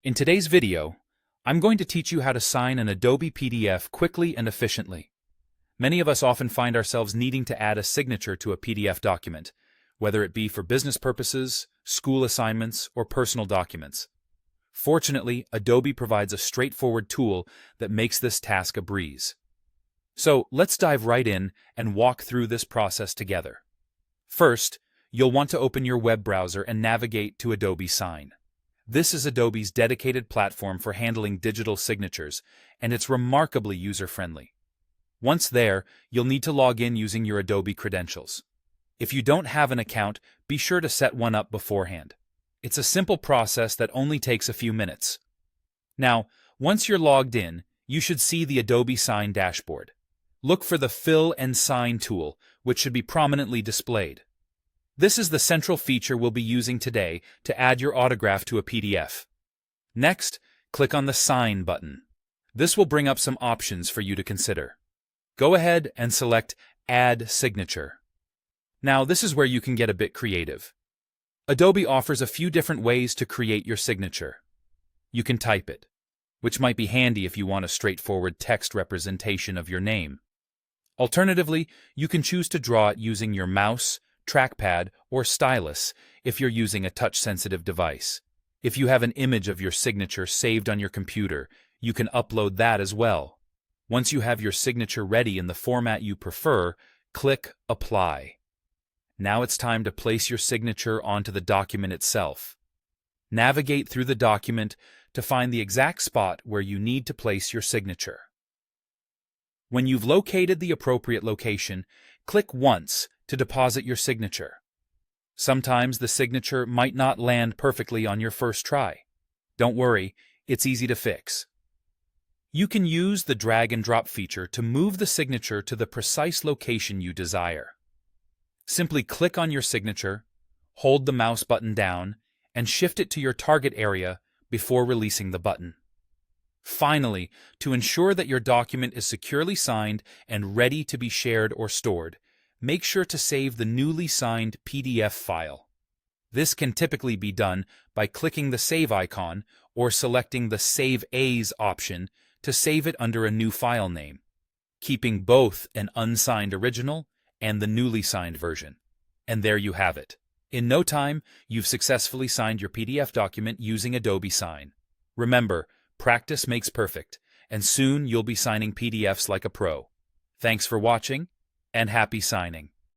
In today's video, I'm going to teach you how to sign an Adobe PDF quickly and efficiently. Many of us often find ourselves needing to add a signature to a PDF document, whether it be for business purposes, school assignments, or personal documents. Fortunately, Adobe provides a straightforward tool that makes this task a breeze. So let's dive right in and walk through this process together. First, you'll want to open your web browser and navigate to Adobe Sign. This is Adobe's dedicated platform for handling digital signatures, and it's remarkably user-friendly. Once there, you'll need to log in using your Adobe credentials. If you don't have an account, be sure to set one up beforehand. It's a simple process that only takes a few minutes. Now, once you're logged in, you should see the Adobe Sign dashboard. Look for the Fill and Sign tool, which should be prominently displayed. This is the central feature we'll be using today to add your autograph to a PDF. Next, click on the Sign button. This will bring up some options for you to consider. Go ahead and select Add Signature. Now, this is where you can get a bit creative. Adobe offers a few different ways to create your signature. You can type it, which might be handy if you want a straightforward text representation of your name. Alternatively, you can choose to draw it using your mouse, trackpad, or stylus if you're using a touch-sensitive device. If you have an image of your signature saved on your computer, you can upload that as well. Once you have your signature ready in the format you prefer, click Apply. Now it's time to place your signature onto the document itself. Navigate through the document to find the exact spot where you need to place your signature. When you've located the appropriate location, click once to deposit your signature. Sometimes the signature might not land perfectly on your first try. Don't worry, it's easy to fix. You can use the drag and drop feature to move the signature to the precise location you desire. Simply click on your signature, hold the mouse button down, and shift it to your target area before releasing the button. Finally, to ensure that your document is securely signed and ready to be shared or stored, make sure to save the newly signed PDF file. This can typically be done by clicking the Save icon or selecting the Save As option to save it under a new file name, keeping both an unsigned original and the newly signed version. And there you have it. In no time, you've successfully signed your PDF document using Adobe Sign. Remember, practice makes perfect, and soon you'll be signing PDFs like a pro. Thanks for watching, and happy signing.